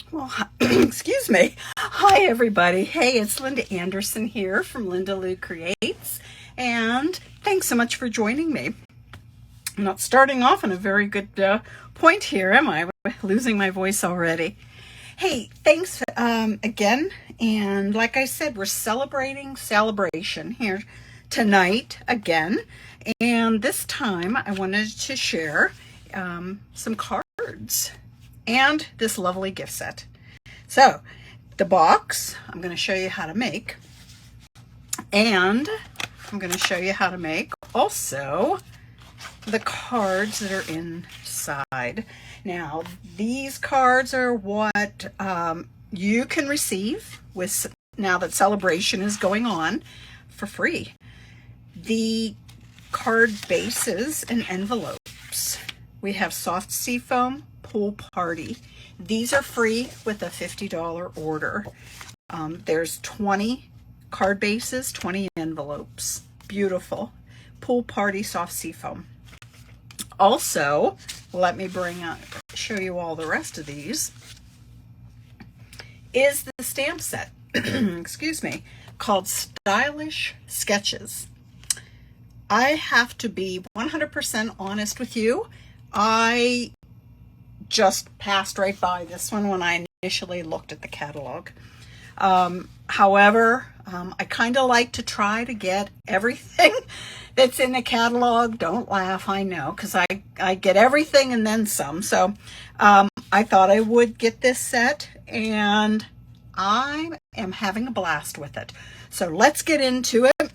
Well, excuse me. Hi, everybody. Hey, it's Linda Anderson here from Linda Lou Creates, and thanks so much for joining me. I'm not starting off on a very good point here, am I? Losing my voice already. Hey, thanks again. And like I said, we're celebrating Saleabration here tonight again. And this time I wanted to share some cards and this lovely gift set. So the box I'm going to show you how to make, and I'm going to show you how to make also the cards that are inside. Now these cards are what you can receive with now that Saleabration is going on for free. The card bases and envelopes. We have soft seafoam, pool party. These are free with a $50 order. There's 20 card bases, 20 envelopes. Beautiful. Pool party soft seafoam. Also, let me show you all the rest of these, is the stamp set, excuse me, called Stylish Sketches. I have to be 100% honest with you. I just passed right by this one when I initially looked at the catalog. However, I kind of like to try to get everything that's in the catalog. Don't laugh, I know, because I get everything and then some. So I thought I would get this set, and I am having a blast with it. So let's get into it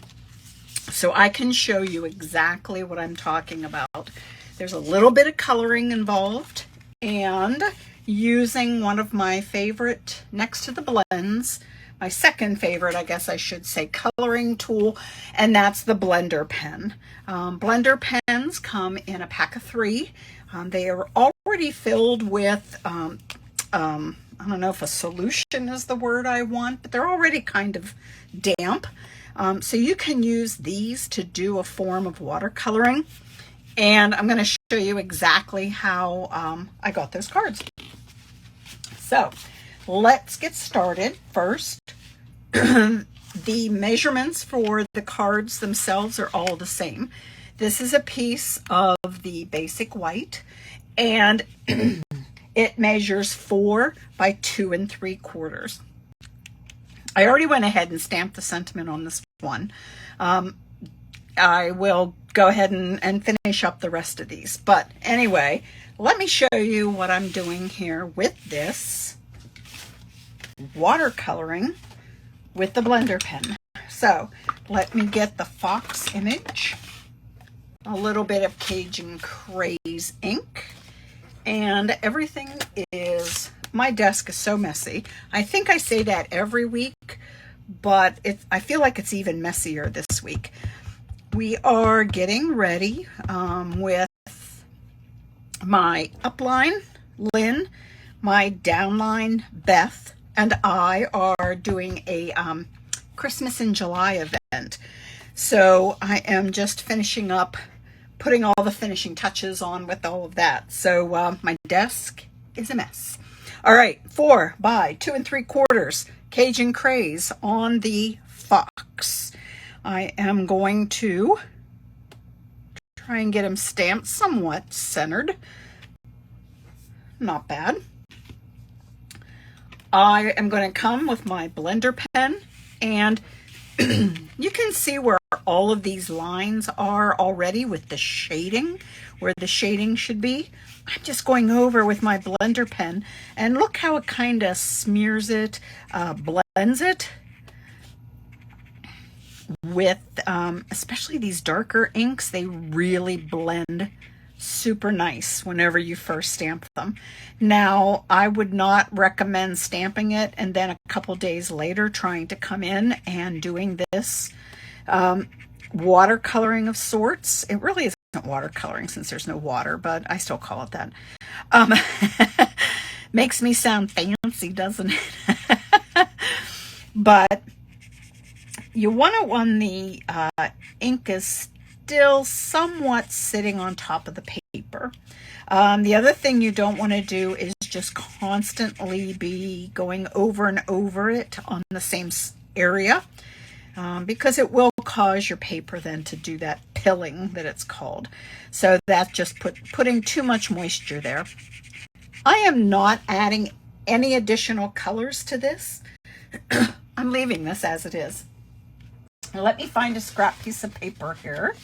so I can show you exactly what I'm talking about. There's a little bit of coloring involved, and using one of my favorite, next to the blends, my second favorite, I guess I should say, coloring tool, and that's the blender pen. Blender pens come in a pack of 3. They are already filled with, I don't know if a solution is the word I want, but they're already kind of damp. So you can use these to do a form of watercoloring. And I'm going to show you exactly how I got those cards. So let's get started. First, the measurements for the cards themselves are all the same. This is a piece of the basic white, and it measures 4 by 2 3/4. I already went ahead and stamped the sentiment on this one. I will go ahead and finish up the rest of these. But anyway, let me show you what I'm doing here with this watercoloring with the blender pen. So let me get the fox image, a little bit of Cajun Craze ink, and everything is, my desk is so messy. I think I say that every week, but I feel like it's even messier this week. We are getting ready with my upline, Lynn, my downline, Beth, and I are doing a Christmas in July event. So I am just finishing up, putting all the finishing touches on with all of that. So my desk is a mess. All right, 4 by 2 3/4 Cajun Craze on the fox. I am going to try and get them stamped somewhat centered. Not bad. I am going to come with my blender pen, and you can see where all of these lines are already with the shading, where the shading should be. I'm just going over with my blender pen, and look how it kind of smears it, blends it with, especially these darker inks. They really blend super nice whenever you first stamp them. Now, I would not recommend stamping it and then a couple days later trying to come in and doing this watercoloring of sorts. It really isn't watercoloring since there's no water, but I still call it that. Makes me sound fancy, doesn't it? But you want it when the ink is still somewhat sitting on top of the paper. The other thing you don't want to do is just constantly be going over and over it on the same area, because it will cause your paper then to do that pilling that it's called. So that just putting too much moisture there. I am not adding any additional colors to this. I'm leaving this as it is. Now let me find a scrap piece of paper here.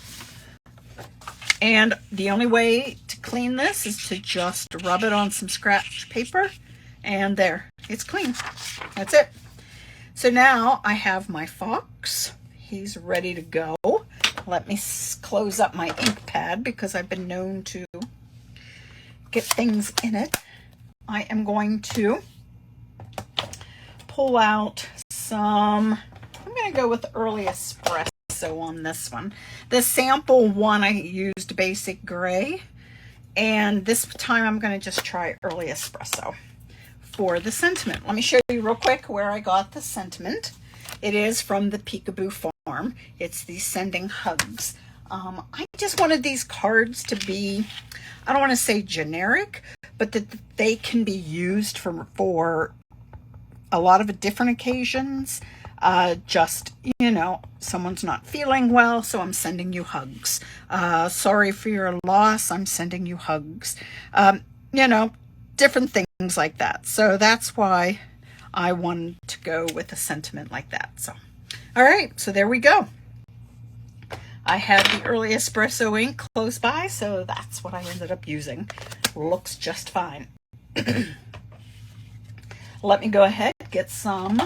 And the only way to clean this is to just rub it on some scratch paper, and there, it's clean. That's it. So now I have my fox. He's ready to go. Let me close up my ink pad because I've been known to get things in it. I am going to pull out some, I'm going to go with early espresso on this one. The sample one I used basic gray, and this time I'm going to just try early espresso for the sentiment. Let me show you real quick where I got the sentiment. It is from the Peekaboo Farm. It's the Sending Hugs. I just wanted these cards to be, I don't want to say generic, but that they can be used for a lot of different occasions. Just, you know, someone's not feeling well, so I'm sending you hugs. Sorry for your loss, I'm sending you hugs. You know, different things like that. So that's why I wanted to go with a sentiment like that. So, all right, so there we go. I had the early espresso ink close by, so that's what I ended up using. Looks just fine. Let me go ahead, get some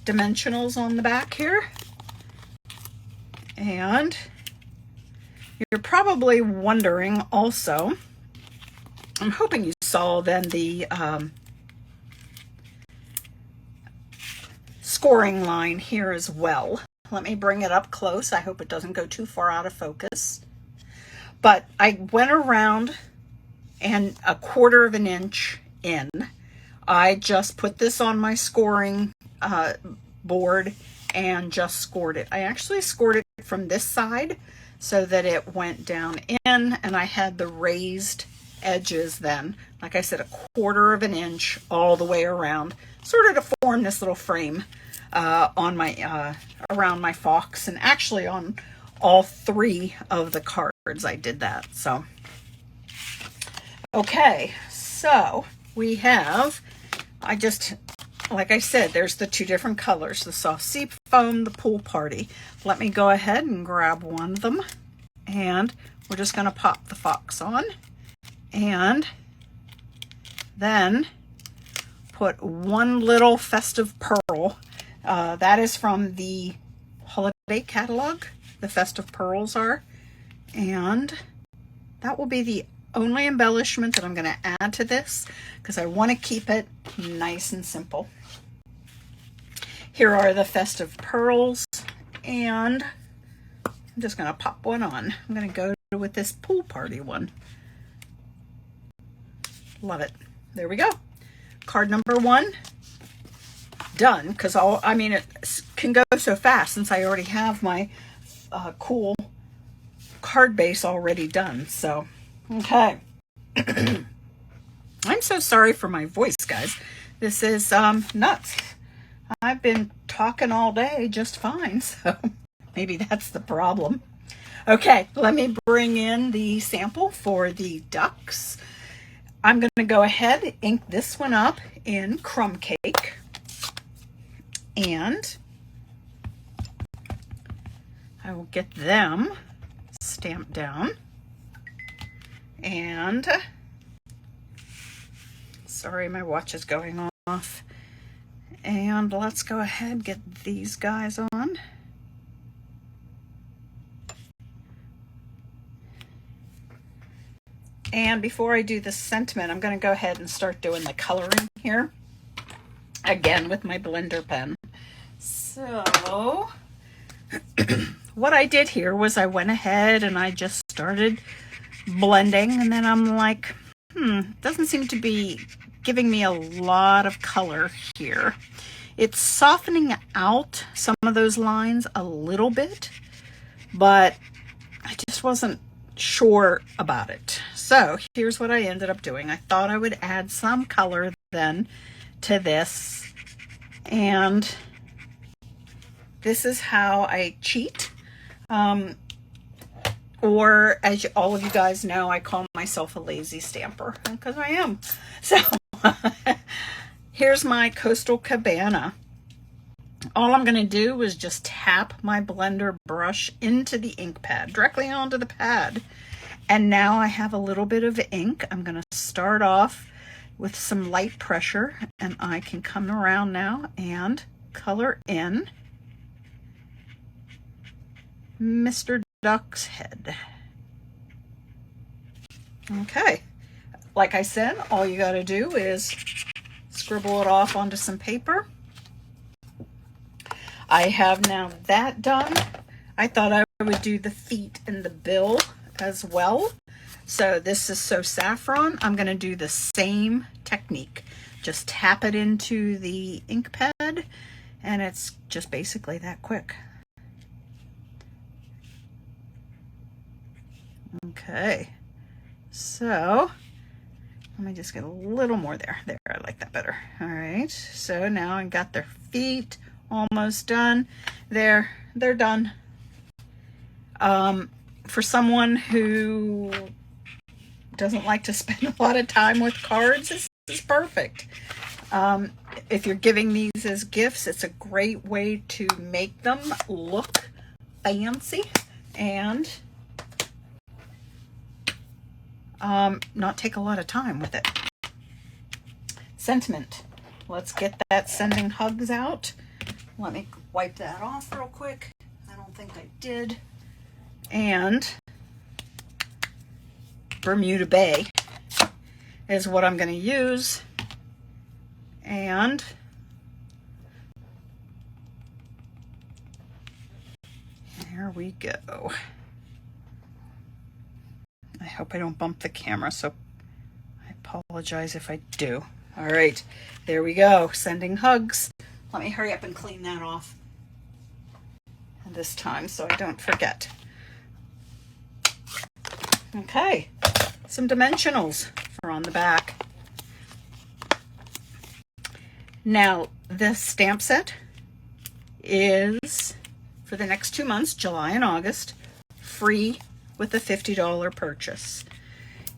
dimensionals on the back here. And you're probably wondering also, I'm hoping you saw then the scoring line here as well. Let me bring it up close. I hope it doesn't go too far out of focus. But I went around and 1/4 of an inch in. I just put this on my scoring board and just scored it. I actually scored it from this side so that it went down in, and I had the raised edges then, like I said, 1/4 of an inch all the way around, sort of to form this little frame on my around my fox, and actually on all 3 of the cards I did that. So okay, so we have, like I said, there's the 2 different colors, the soft sea foam, the pool party. Let me go ahead and grab one of them, and we're just going to pop the fox on, and then put one little festive pearl. That is from the holiday catalog, the festive pearls are, and that will be the only embellishment that I'm going to add to this because I want to keep it nice and simple. Here are the festive pearls, and I'm just going to pop one on. I'm going to go with this pool party one. Love it. There we go. Card number 1 done, because it can go so fast since I already have my cool card base already done. So okay. I'm so sorry for my voice, guys. This is nuts. I've been talking all day just fine, so maybe that's the problem. Okay, let me bring in the sample for the ducks. I'm going to go ahead, ink this one up in crumb cake, and I will get them stamped down. And sorry, my watch is going off. And let's go ahead and get these guys on. And before I do the sentiment, I'm going to go ahead and start doing the coloring here. Again, with my blender pen. So what I did here was I went ahead and I just started blending, and then I'm like, doesn't seem to be giving me a lot of color here. It's softening out some of those lines a little bit, but I just wasn't sure about it. So So here's what I ended up doing. I thought I would add some color then to this, and this is how I cheat. Or as all of you guys know, I call myself a lazy stamper, because I am. So here's my Coastal Cabana. All I'm going to do is just tap my blender brush into the ink pad, directly onto the pad. And now I have a little bit of ink. I'm going to start off with some light pressure, and I can come around now and color in Mr. Duck's head. Okay, like I said, all you got to do is scribble it off onto some paper. I have now that done. I thought I would do the feet and the bill as well. So this is So Saffron. I'm going to do the same technique. Just tap it into the ink pad, and it's just basically that quick. Okay, so let me just get a little more there. There, I like that better. All right, so now I got their feet almost done. They're done. For someone who doesn't like to spend a lot of time with cards, this is perfect. If you're giving these as gifts, it's a great way to make them look fancy and not take a lot of time with it. Sentiment. Let's get that sending hugs out. Let me wipe that off real quick. I don't think I did. And Bermuda Bay is what I'm going to use. And there we go. I hope I don't bump the camera, so I apologize if I do. All right, there we go. Sending hugs. Let me hurry up and clean that off this time so I don't forget. Okay, some dimensionals are on the back. Now, this stamp set is, for the next 2 months, July and August, free with a $50 purchase.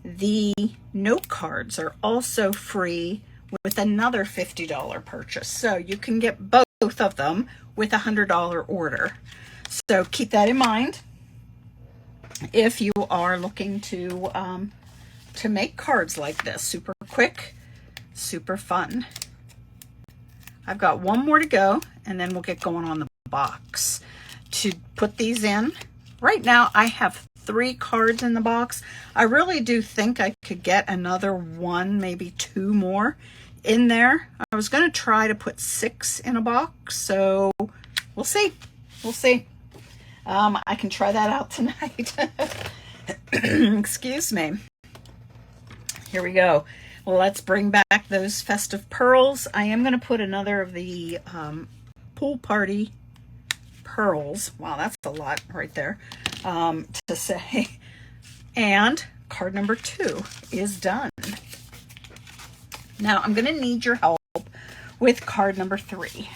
The note cards are also free with another $50 purchase. So you can get both of them with a $100 order. So keep that in mind if you are looking to make cards like this. Super quick, super fun. I've got one more to go, and then we'll get going on the box to put these in. Right now I have 3 cards in the box. I really do think I could get another 1, maybe 2 more in there. I was going to try to put 6 in a box, so we'll see. We'll see. I can try that out tonight. Excuse me. Here we go. Well, let's bring back those festive pearls. I am going to put another of the pool party pearls. Wow, that's a lot right there to say. And card number 2 is done. Now I'm going to need your help with card number 3.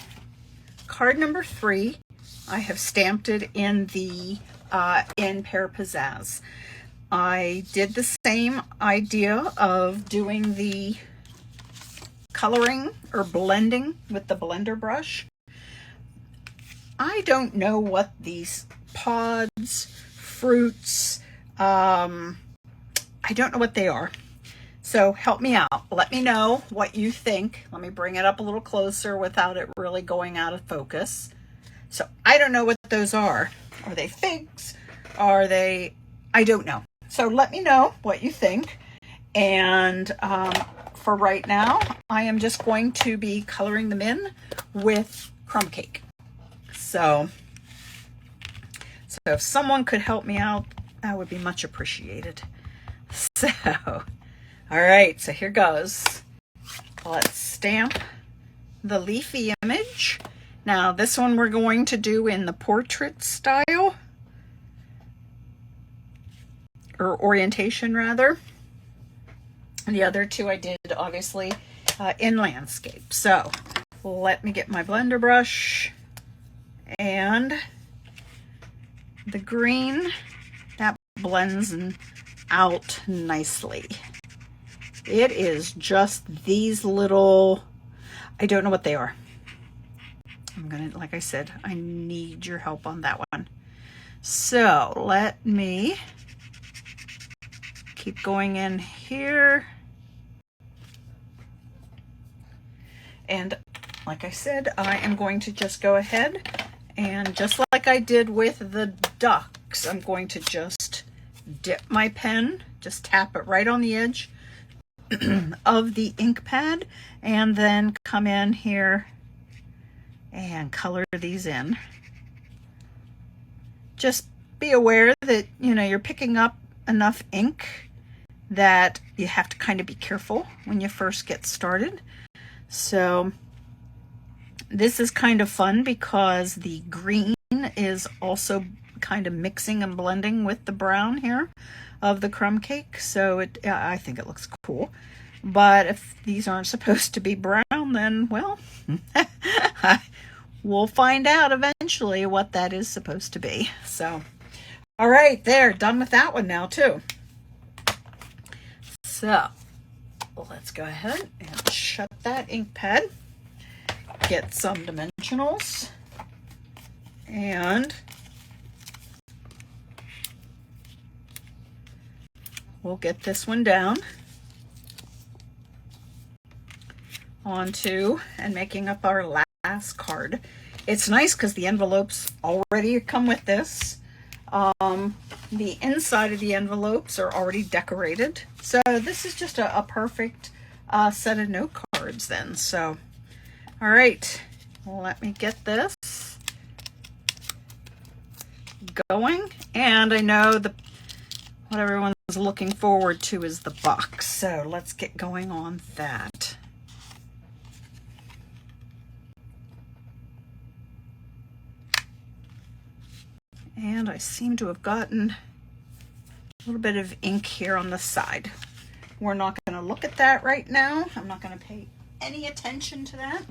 Card number 3, I have stamped it in the in Pear Pizzazz. I did the same idea of doing the coloring or blending with the blender brush. I don't know what these pods, fruits, I don't know what they are. So help me out. Let me know what you think. Let me bring it up a little closer without it really going out of focus. So I don't know what those are. Are they figs? Are they, I don't know. So let me know what you think. And for right now, I am just going to be coloring them in with crumb cake. So if someone could help me out, that would be much appreciated. So, all right, so here goes. Let's stamp the Leafy image. Now this one we're going to do in the portrait style, or orientation rather. And the other two I did obviously in landscape. So let me get my blender brush, and the green, that blends out nicely. It is just these little, I don't know what they are. I'm gonna, like I said, I need your help on that one. So let me keep going in here. And like I said, I am going to just go ahead and just like I did with the ducks, I'm going to just dip my pen, just tap it right on the edge of the ink pad, and then come in here and color these in. Just be aware that, you know, you're picking up enough ink that you have to kind of be careful when you first get started. So this is kind of fun because the green is also kind of mixing and blending with the brown here of the crumb cake. So I think it looks cool. But if these aren't supposed to be brown, then, well, we'll find out eventually what that is supposed to be. So, all right, there, done with that one now too. So let's go ahead and shut that ink pad, get some dimensionals, and we'll get this one down onto and making up our last card. It's nice because the envelopes already come with this. The inside of the envelopes are already decorated. So this is just a perfect set of note cards then. So, all right, let me get this going. And I know what everyone's looking forward to is the box. So let's get going on that. And I seem to have gotten a little bit of ink here on the side. We're not going to look at that right now. I'm not going to pay any attention to that.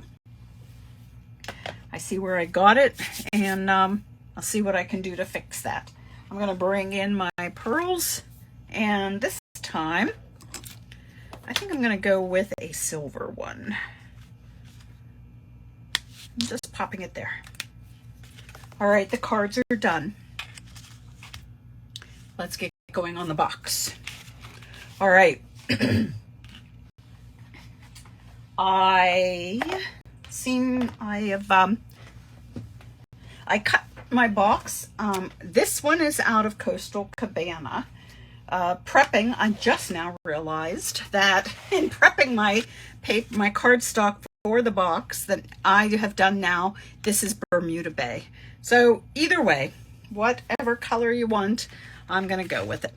I see where I got it, and I'll see what I can do to fix that. I'm going to bring in my pearls, and this time I think I'm going to go with a silver one. I'm just popping it there. All right, the cards are done. Let's get going on the box. All right. I cut my box. This one is out of Coastal Cabana. Prepping, I just now realized that in prepping my cardstock for the box that I have done now, this is Bermuda Bay. So either way, whatever color you want, I'm going to go with it.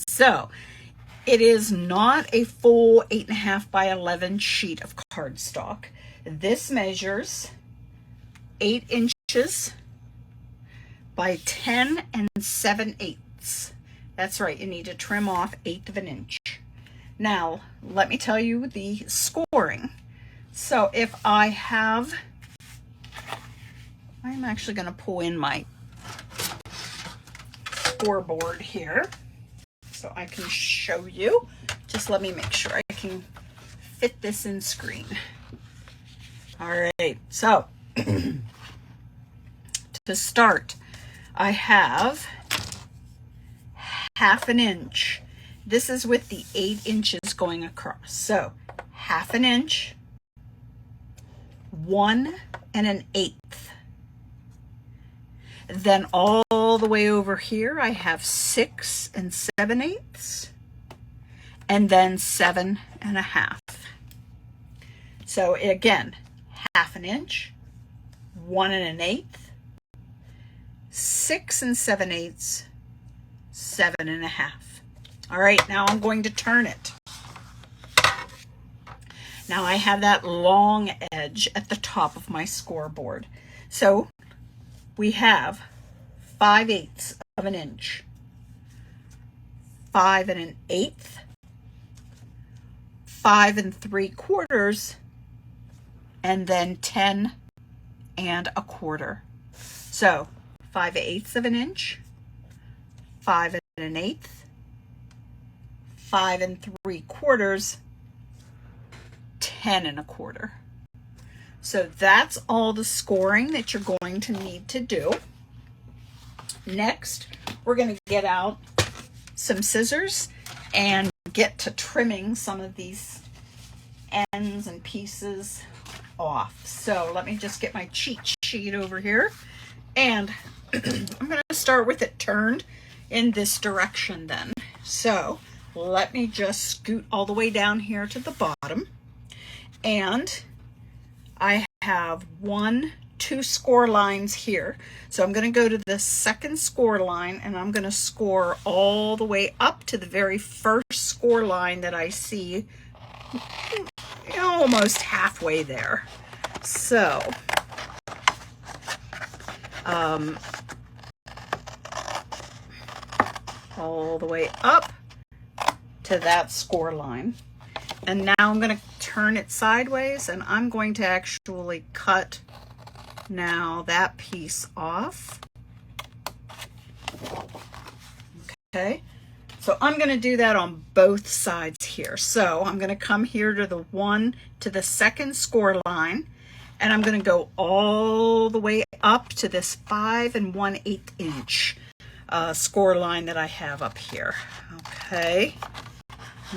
So it is not a full 8.5 by 11 sheet of cardstock. This measures 8 inches by 10 7/8. That's right, you need to trim off 1/8 of an inch. Now, let me tell you the scoring. So if I'm actually going to pull in my scoreboard here so I can show you. Just let me make sure I can fit this in screen. All right, so to start, I have 1/2 inch. This is with the 8 inches going across. So 1/2 inch, 1 1/8. Then all the way over here, I have 6 7/8, and then 7 1/2. So again, 1/2 inch, 1 1/8, 6 7/8, 7 1/2. All right, now I'm going to turn it. Now I have that long edge at the top of my scoreboard. So we have 5/8 of an inch, 5 1/8, 5 3/4, and then 10 1/4. So 5/8 of an inch, 5 1/8, 5 3/4, 10 1/4. So that's all the scoring that you're going to need to do. Next, we're going to get out some scissors and get to trimming some of these ends and pieces off. So let me just get my cheat sheet over here, and I'm going to start with it turned in this direction then. So let me just scoot all the way down here to the bottom, and I have 2 score lines here. So I'm going to go to the second score line, and I'm going to score all the way up to the very first score line that I see, almost halfway there. So all the way up to that score line. And now I'm going to turn it sideways, and I'm going to actually cut now that piece off. Okay, so I'm going to do that on both sides here. So I'm going to come here to the second score line, and I'm going to go all the way up to this 5 1/8 inch score line that I have up here. Okay.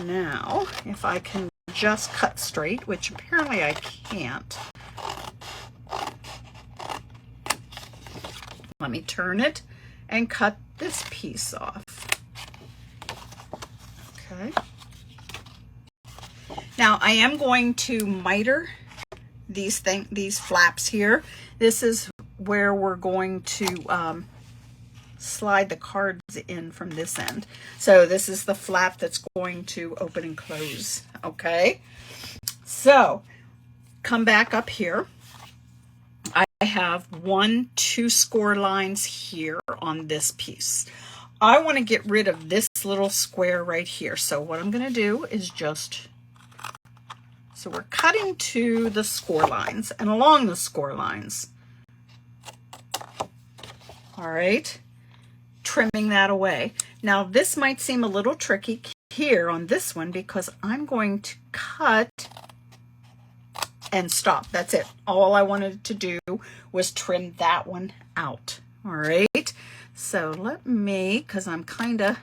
Now, if I can just cut straight, which apparently I can't. Let me turn it and cut this piece off. Okay. Now I am going to miter these flaps here. This is where we're going to slide the cards in from this end. So this is the flap that's going to open and close. Okay, so come back up here. I have 2 score lines here on this piece. I want to get rid of this little square right here. So what I'm going to do is so we're cutting to the score lines and along the score lines. All right. Trimming that away. Now this might seem a little tricky here on this one because I'm going to cut and stop. That's it. All I wanted to do was trim that one out. All right. So let me, because I'm kind of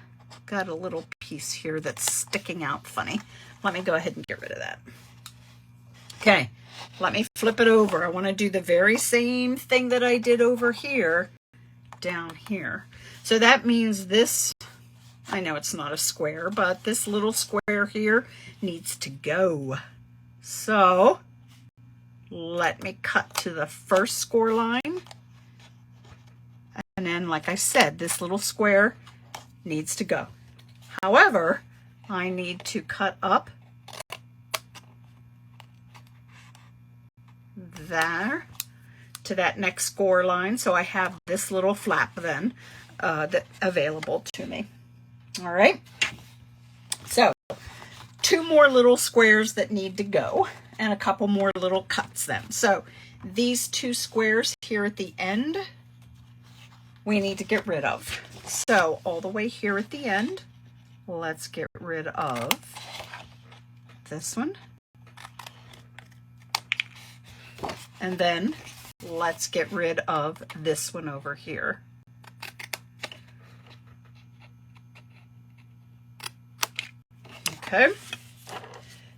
got a little piece here that's sticking out funny. Let me go ahead and get rid of that. Okay. Let me flip it over. I want to do the very same thing that I did over here down here. So that means this, I know it's not a square, but this little square here needs to go. So let me cut to the first score line. And then, like I said, this little square needs to go. However, I need to cut up there to that next score line. So I have this little flap then that available to me. All right. So 2 more little squares that need to go and a couple more little cuts then. So these 2 squares here at the end, we need to get rid of. So all the way here at the end, let's get rid of this one. And then let's get rid of this one over here. Okay.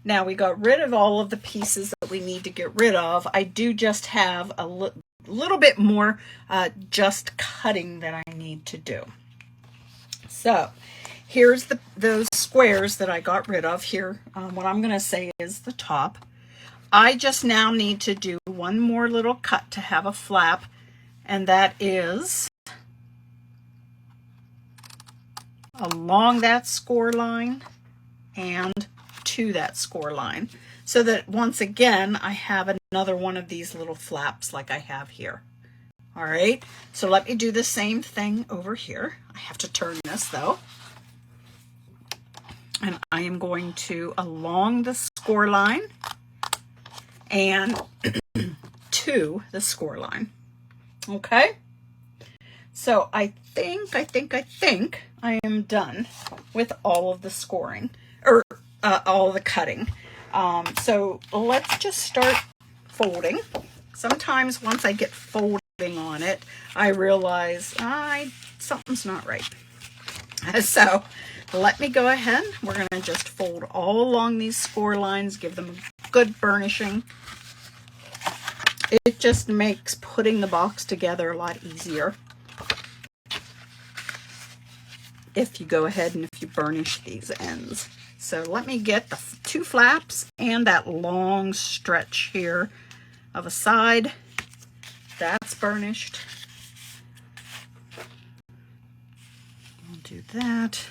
Now we got rid of all of the pieces that we need to get rid of. I do just have a little bit more just cutting that I need to do. So here's those squares that I got rid of here. What I'm going to say is the top. I just now need to do one more little cut to have a flap, and that is along that score line and to that score line, so that once again I have another one of these little flaps like I have here. All right, so let me do the same thing over here. I have to turn this though, and I am going to along the score line and to the score line. Okay, so I think I am done with all of the scoring, or all of the cutting. So let's just start folding. Sometimes once I get folding on it, I realize something's not right. So let me go ahead. We're going to just fold all along these score lines, give them a good burnishing. It just makes putting the box together a lot easier if you go ahead and if you burnish these ends. So let me get the two flaps and that long stretch here of a side. That's burnished. I'll do that.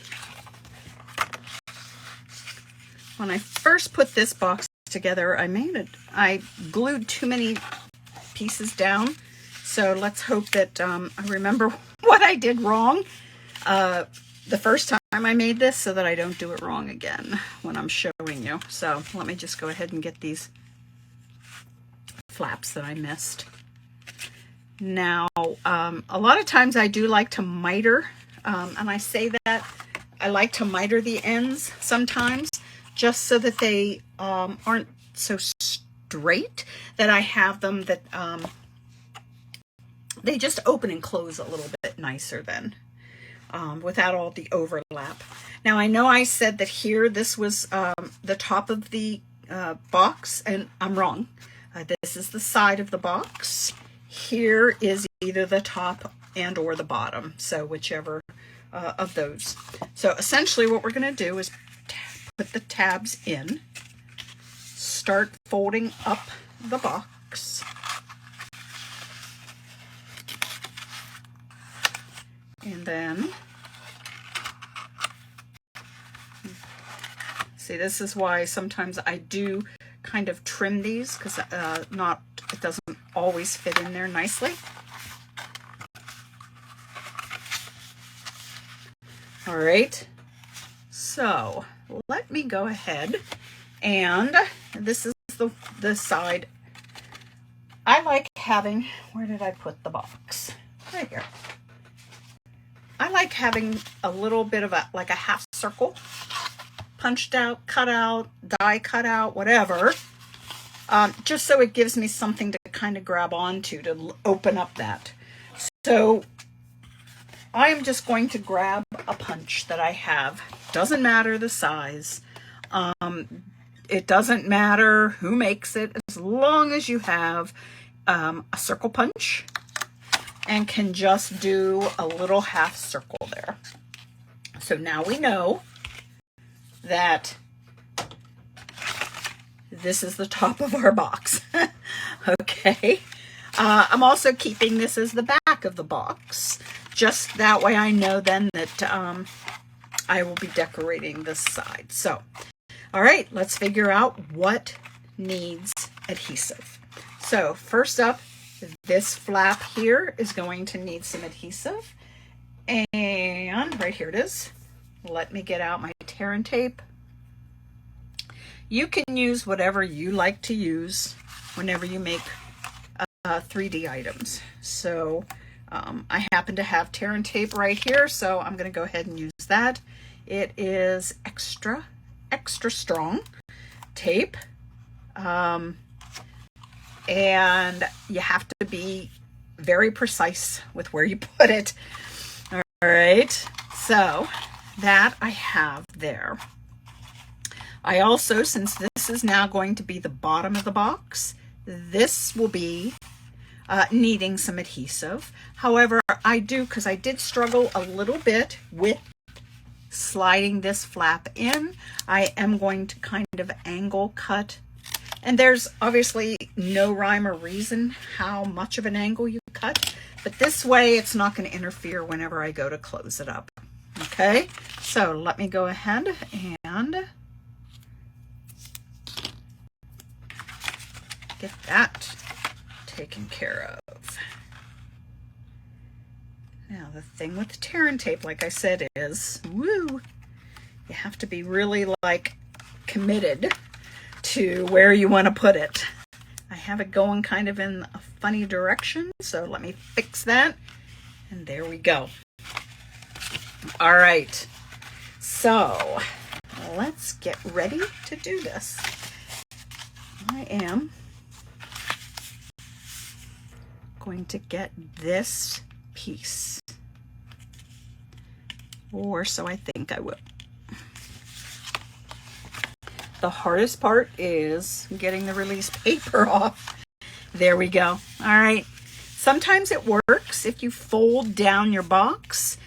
When I first put this box together, I glued too many pieces down. So let's hope that I remember what I did wrong the first time I made this, so that I don't do it wrong again when I'm showing you. So let me just go ahead and get these flaps that I missed. Now, a lot of times I do like to miter, and I say that I like to miter the ends sometimes, just so that they aren't so straight, that I have them that they just open and close a little bit nicer then, without all the overlap. Now, I know I said that here this was the top of the box, and I'm wrong. This is the side of the box. Here is either the top and or the bottom, so whichever of those. So essentially what we're going to do is put the tabs in, start folding up the box, and then see, this is why sometimes I do kind of trim these, because it doesn't always fit in there nicely. All right, so let me go ahead, and this is the side I like having. Where did I put the box? Right here. I like having a little bit of like a half circle punched out, cut out, die cut out, whatever, just so it gives me something to kind of grab onto to open up that. So I am just going to grab a punch that I have. Doesn't matter the size. It doesn't matter who makes it, as long as you have a circle punch and can just do a little half circle there. So now we know that this is the top of our box. Okay. I'm also keeping this as the back of the box. Just that way I know then that I will be decorating this side. So, all right, let's figure out what needs adhesive. So first up, this flap here is going to need some adhesive. And right here it is. Let me get out my tear and tape. You can use whatever you like to use whenever you make 3D items. So I happen to have tear and tape right here, so I'm going to go ahead and use that. It is extra strong tape, and you have to be very precise with where you put it. All right, so that I have there. I also, since this is now going to be the bottom of the box, this will be needing some adhesive. However, because I did struggle a little bit with sliding this flap in, I am going to kind of angle cut. And there's obviously no rhyme or reason how much of an angle you cut, but this way it's not going to interfere whenever I go to close it up. Okay, so let me go ahead and get that taken care of. Now the thing with the tear and tape, like I said, is you have to be really like committed to where you want to put it. I have it going kind of in a funny direction, so let me fix that. And there we go. All right, so let's get ready to do this. I am going to get this piece, or so I think I will. The hardest part is getting the release paper off. There we go. All right. Sometimes it works if you fold down your box,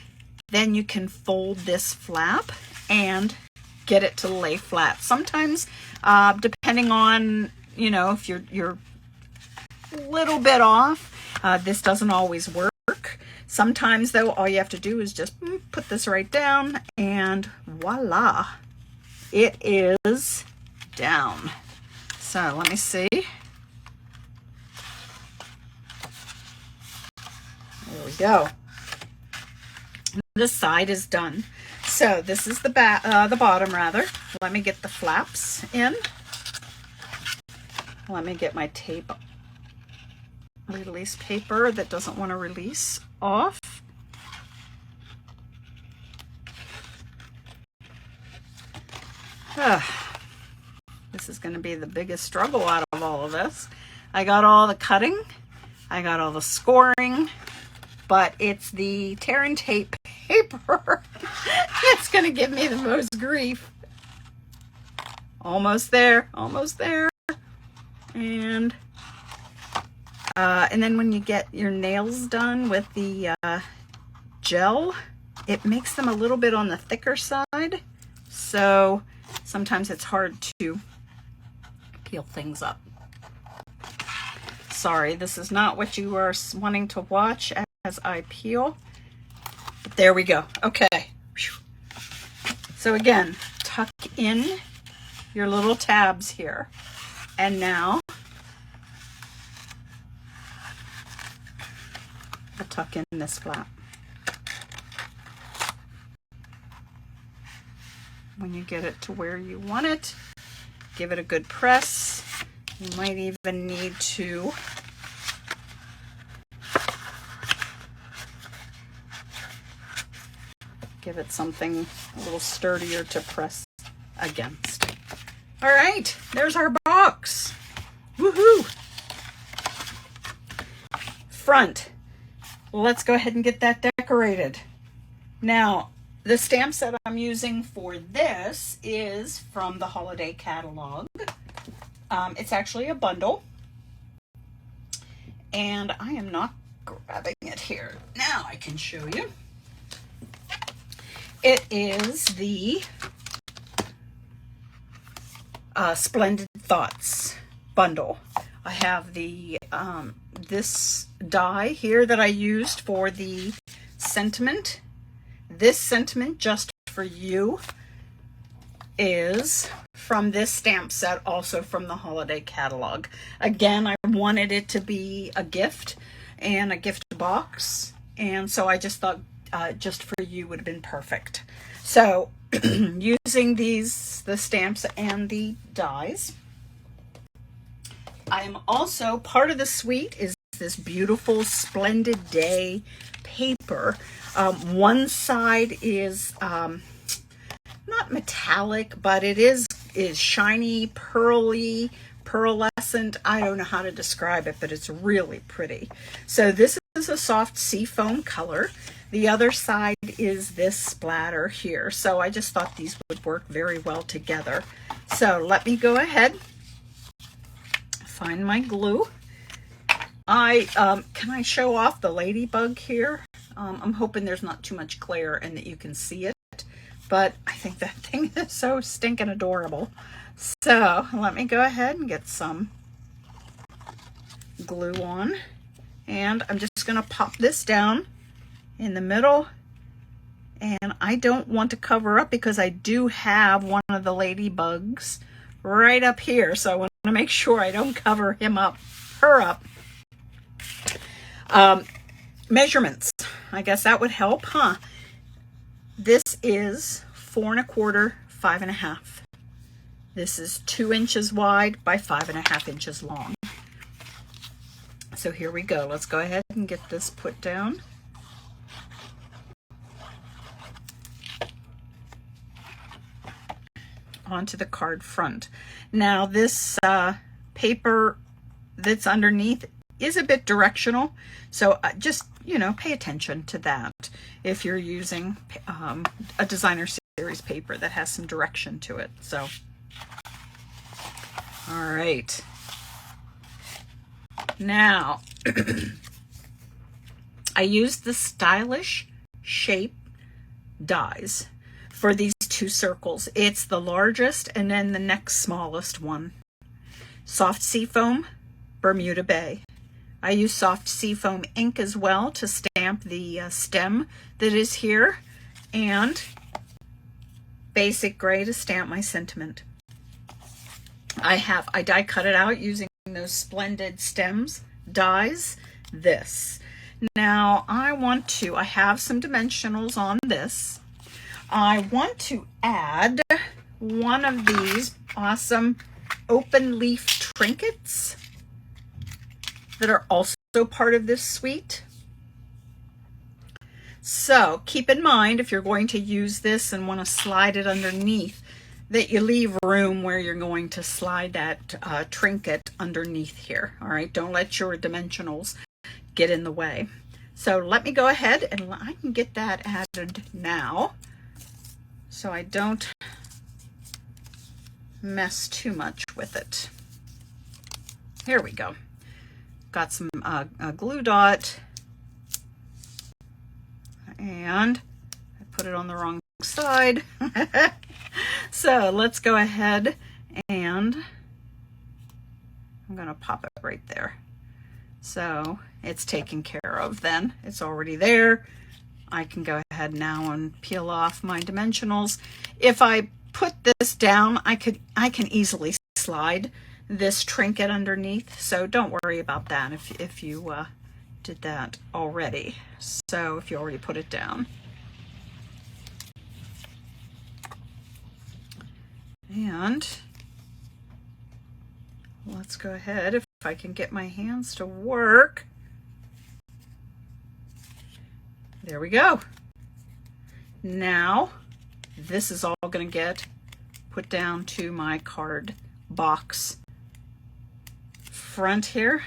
then you can fold this flap and get it to lay flat. Sometimes, depending on, you know, if you're a little bit off, this doesn't always work. Sometimes though, all you have to do is just put this right down and voila, it is down. So let me see. There we go. This side is done. So this is the bottom rather. Let me get the flaps in. Let me get my tape release paper that doesn't want to release off. This is going to be the biggest struggle out of all of this. I got all the cutting, I got all the scoring, but it's the tear and tape paper that's going to give me the most grief. Almost there, almost there. And then when you get your nails done with the gel, it makes them a little bit on the thicker side. So sometimes it's hard to peel things up. Sorry, this is not what you are wanting to watch as I peel. But there we go. Okay. So again, tuck in your little tabs here. And now I'll tuck in this flap. When you get it to where you want it, give it a good press. You might even need to give it something a little sturdier to press against. All right, there's our box. Woohoo! Front. Let's go ahead and get that decorated. Now, the stamp set I'm using for this is from the holiday catalog. It's actually a bundle. And I am not grabbing it here. Now I can show you. It is the Splendid Thoughts bundle. I have the this die here that I used for the sentiment. This sentiment, just for you, is from this stamp set, also from the holiday catalog. Again, I wanted it to be a gift and a gift box, and so I just thought just for you would have been perfect. So using these, the stamps and the dies, I am also, part of the suite is this beautiful Splendid Day paper. One side is not metallic, but it is shiny, pearly, pearlescent. I don't know how to describe it, but it's really pretty. So this is a soft seafoam color. The other side is this splatter here. So I just thought these would work very well together. So let me go ahead, find my glue. Can I show off the ladybug here? I'm hoping there's not too much glare and that you can see it, but I think that thing is so stinking adorable. So let me go ahead and get some glue on, and I'm just going to pop this down in the middle. And I don't want to cover up because I do have one of the ladybugs right up here, so I want to make sure I don't cover her up. Measurements, I guess that would help, huh? This is 4 1/4, 5 1/2. This is 2 inches wide by 5.5 inches long. So here we go. Let's go ahead and get this put down. Onto the card front. Now this paper that's underneath is a bit directional, so just, you know, pay attention to that if you're using a designer series paper that has some direction to it. So, all right. Now, I used the Stylish Shape dies for these 2 circles. It's the largest and then the next smallest one. Soft Seafoam, Bermuda Bay. I use soft seafoam ink as well to stamp the stem that is here, and basic gray to stamp my sentiment. I die cut it out using those splendid stems dies. This. Now I have some dimensionals on this. I want to add one of these awesome open leaf trinkets that are also part of this suite. So keep in mind, if you're going to use this and want to slide it underneath, that you leave room where you're going to slide that trinket underneath here. All right, don't let your dimensionals get in the way. So let me go ahead and I can get that added now, so I don't mess too much with it. Here we go. Got some a glue dot, and I put it on the wrong side. So let's go ahead and I'm gonna pop it right there. So it's taken care of then. It's already there. I can go ahead now and peel off my dimensionals. If I put this down, I can easily slide this trinket underneath, so don't worry about that if you did that already. So if you already put it down. And let's go ahead, if I can get my hands to work. There we go. Now this is all going to get put down to my card box front here.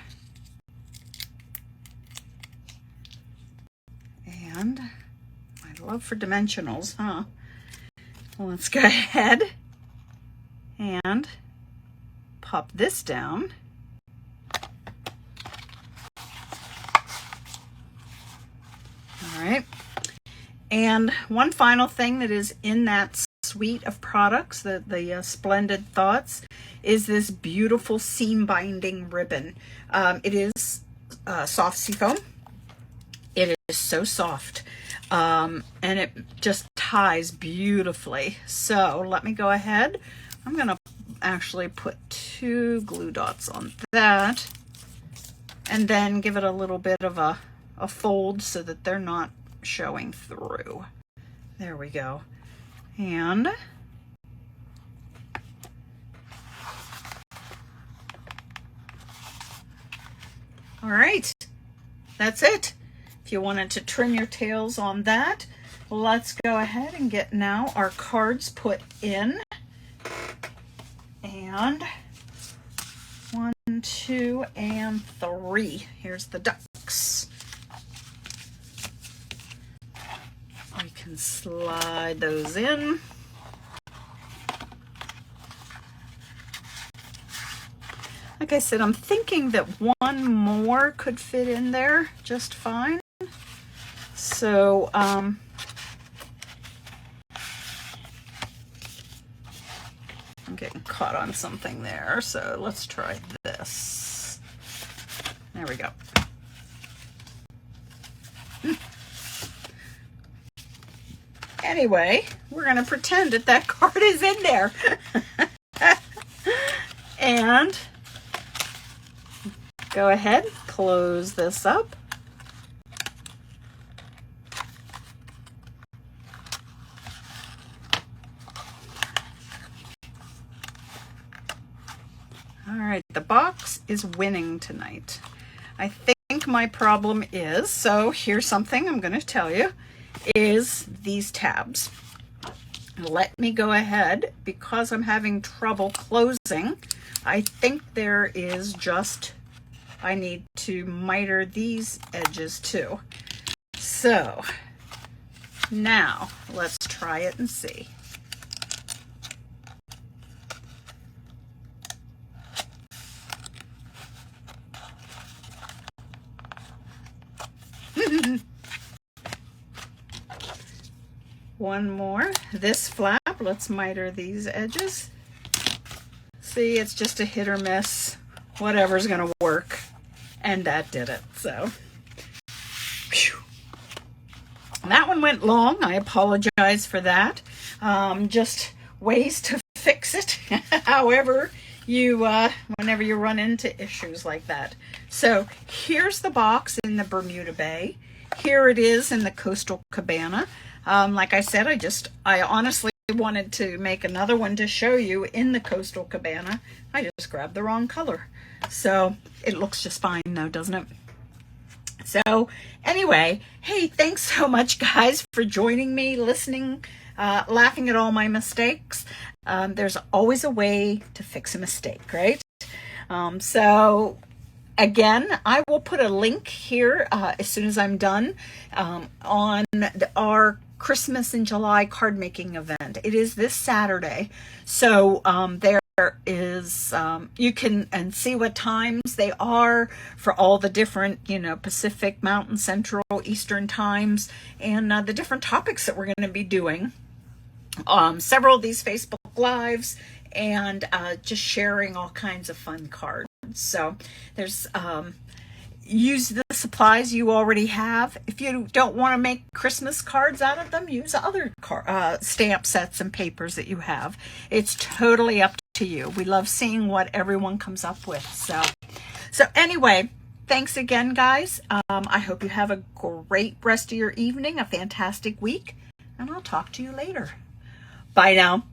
And my love for dimensionals, huh? Well, let's go ahead and pop this down. All right. And one final thing that is in that suite of products, the Splendid Thoughts, is this beautiful seam binding ribbon. It is soft seafoam. It is so soft, and it just ties beautifully. So let me go ahead. I'm gonna actually put 2 glue dots on that, and then give it a little bit of a fold so that they're not showing through. There we go. And all right, that's it. If you wanted to trim your tails on that, let's go ahead and get now our cards put in. And 1, 2, and 3. Here's the ducks. We can slide those in. Like I said, I'm thinking that one more could fit in there just fine. So, I'm getting caught on something there, so let's try this. There we go. Anyway, we're going to pretend that that card is in there. And go ahead, close this up. right, the box is winning tonight. I think my problem is, so here's something I'm going to tell you, is these tabs. Let me go ahead, because I'm having trouble closing. I think there is just, I need to miter these edges too. So now let's try it and see. One more. This flap, let's miter these edges. See, it's just a hit or miss. Whatever's gonna work. And that did it. So, whew. That one went long. I apologize for that. Just ways to fix it. However, you whenever you run into issues like that. So here's the box in the Bermuda Bay. Here it is in the Coastal Cabana. Like I said, I honestly wanted to make another one to show you in the Coastal Cabana. I just grabbed the wrong color. So it looks just fine though, doesn't it? So anyway, hey, thanks so much guys for joining me, listening, laughing at all my mistakes. There's always a way to fix a mistake, right? So again, I will put a link here as soon as I'm done on our Christmas in July card making event. It is this Saturday. So there is, you can see what times they are for all the different, Pacific, Mountain, Central, Eastern times, and the different topics that we're going to be doing. Several of these Facebook Lives, and just sharing all kinds of fun cards. So there's use the supplies you already have. If you don't want to make Christmas cards out of them, use other stamp sets and papers that you have. It's totally up to you. We love seeing what everyone comes up with. So anyway, thanks again, guys. I hope you have a great rest of your evening, a fantastic week, and I'll talk to you later. Bye now.